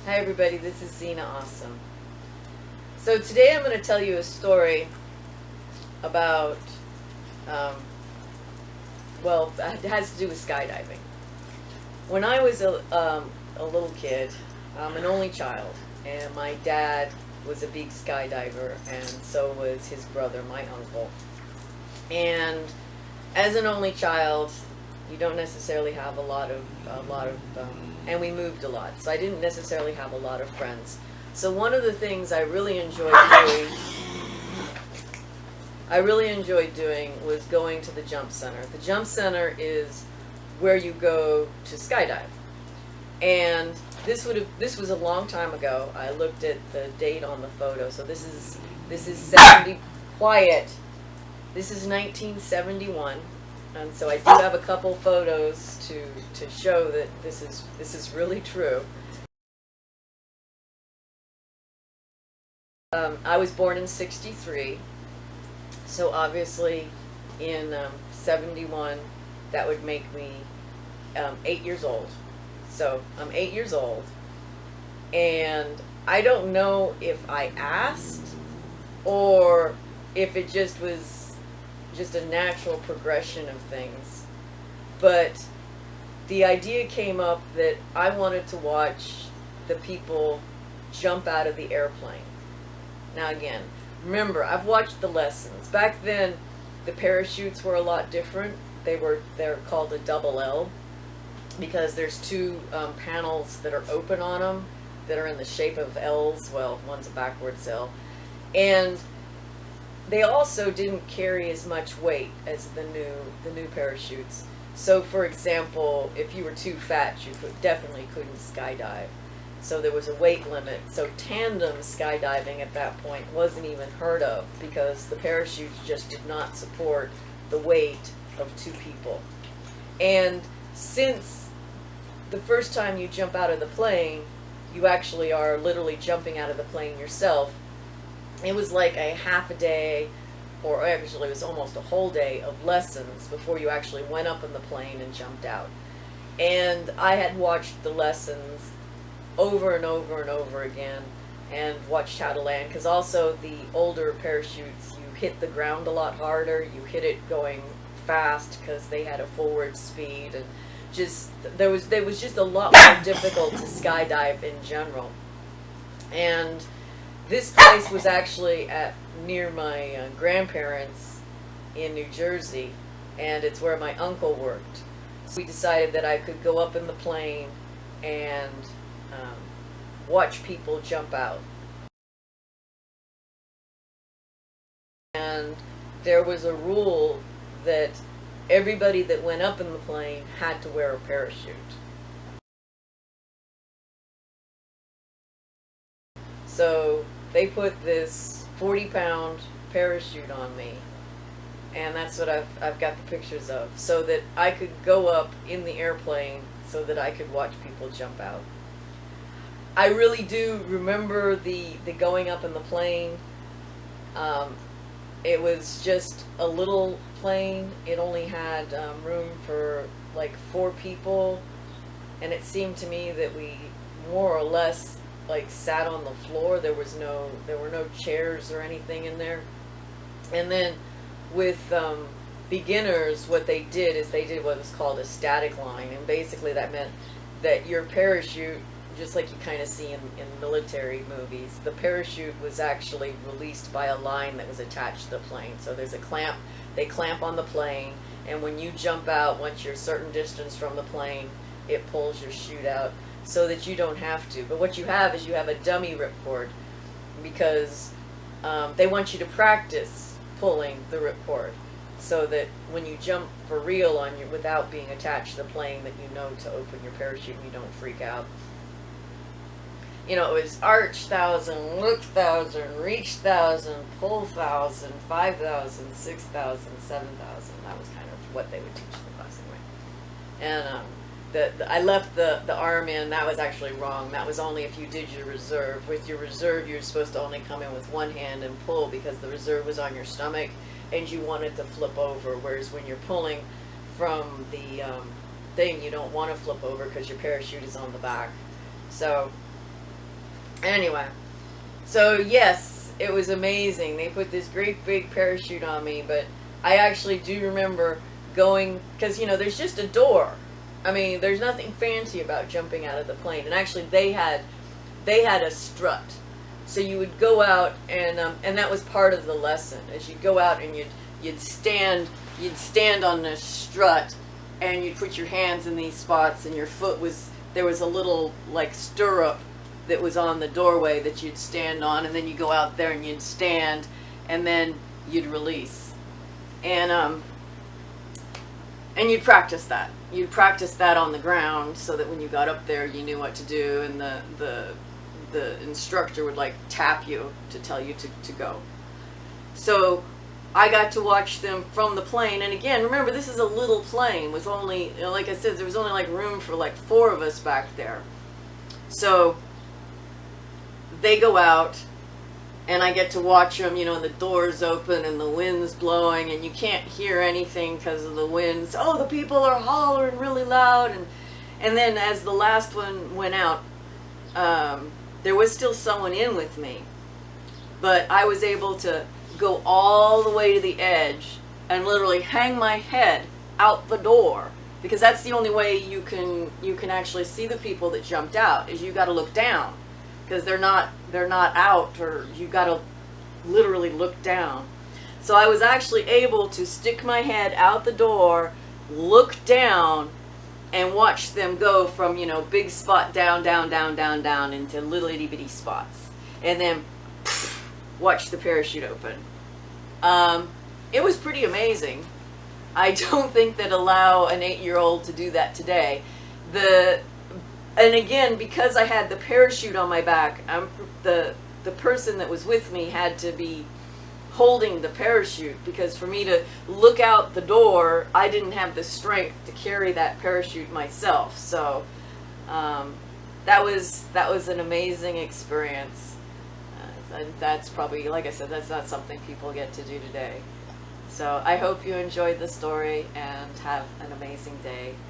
Hi everybody, this is Zena Awesome. So today I'm going to tell you a story about, it has to do with skydiving. When I was a little kid, I'm an only child, and my dad was a big skydiver, and so was his brother, my uncle. And as an only child, you don't necessarily have a lot of, and we moved a lot, so I didn't necessarily have a lot of friends. So one of the things I really enjoyed doing was going to the jump center. The jump center is where you go to skydive. And this was a long time ago. I looked at the date on the photo. So this is 1971. And so I do have a couple photos to show that this is really true. I was born in '63, so obviously in '71 that would make me 8 years old. So I'm 8 years old, and I don't know if I asked or if it just was a natural progression of things, but the idea came up that I wanted to watch the people jump out of the airplane. Now again, remember, I've watched the lessons. Back then, the parachutes were a lot different. They're called a double L because there's two panels that are open on them that are in the shape of L's. Well, one's a backwards L, and they also didn't carry as much weight as the new parachutes. So, for example, if you were too fat, you definitely couldn't skydive. So there was a weight limit. So tandem skydiving at that point wasn't even heard of because the parachutes just did not support the weight of two people. And since the first time you jump out of the plane, you actually are literally jumping out of the plane yourself, it was like a half a day, or actually it was almost a whole day of lessons before you actually went up in the plane and jumped out. And I had watched the lessons over and over and over again and watched how to land, because also the older parachutes, you hit the ground a lot harder, you hit it going fast because they had a forward speed, and just there was just a lot more difficult to skydive in general. And this place was actually near my grandparents in New Jersey, and it's where my uncle worked. So we decided that I could go up in the plane and watch people jump out. And there was a rule that everybody that went up in the plane had to wear a parachute. So they put this 40-pound parachute on me, and that's what I've got the pictures of, so that I could go up in the airplane so that I could watch people jump out. I really do remember the going up in the plane. It was just a little plane. It only had room for like 4 people, and it seemed to me that we more or less like sat on the floor. There were no chairs or anything in there. And then with beginners, what they did is they did what was called a static line, and basically that meant that your parachute, just like you kind of see in military movies, the parachute was actually released by a line that was attached to the plane. So there's a clamp, they clamp on the plane, and when you jump out, once you're a certain distance from the plane, it pulls your chute out so that you don't have to. But what you have is you have a dummy ripcord, because they want you to practice pulling the ripcord so that when you jump for real without being attached to the plane, that you know to open your parachute and you don't freak out. You know, it was arch 1,000, look 1,000, reach 1,000, pull 1,000, 5,000, 6,000, 7,000. That was kind of what they would teach in the class anyway. And I left the arm in. That was actually wrong. That was only if you did your reserve. With your reserve, you're supposed to only come in with one hand and pull, because the reserve was on your stomach and you wanted to flip over. Whereas when you're pulling from the thing, you don't want to flip over because your parachute is on the back. So Anyway, so yes, it was amazing. They put this great big parachute on me, but I actually do remember going, because there's just a door. I mean, there's nothing fancy about jumping out of the plane. And actually, they had a strut, so you would go out, and that was part of the lesson. As you'd go out and you'd stand on the strut, and you'd put your hands in these spots, and there was a little like stirrup that was on the doorway that you'd stand on, and then you go out there and you'd stand, and then you'd release, and you'd practice that. You'd practice that on the ground so that when you got up there, you knew what to do, and the instructor would like tap you to tell you to go. So I got to watch them from the plane, and again, remember, this is a little plane with only, like I said, there was only like room for like 4 of us back there. So they go out, and I get to watch them, and the doors open and the wind's blowing, and you can't hear anything because of the winds. Oh, the people are hollering really loud, and then as the last one went out, there was still someone in with me, but I was able to go all the way to the edge and literally hang my head out the door, because that's the only way you can actually see the people that jumped out, is you got to look down, because they're not out, or you got to literally look down. So I was actually able to stick my head out the door, look down, and watch them go from big spot down into little itty bitty spots, and then watch the parachute open. It was pretty amazing. I don't think that allow an 8-year-old to do that today. And again, because I had the parachute on my back, the person that was with me had to be holding the parachute, because for me to look out the door, I didn't have the strength to carry that parachute myself. So that was an amazing experience. That's probably, like I said, that's not something people get to do today. So I hope you enjoyed the story and have an amazing day.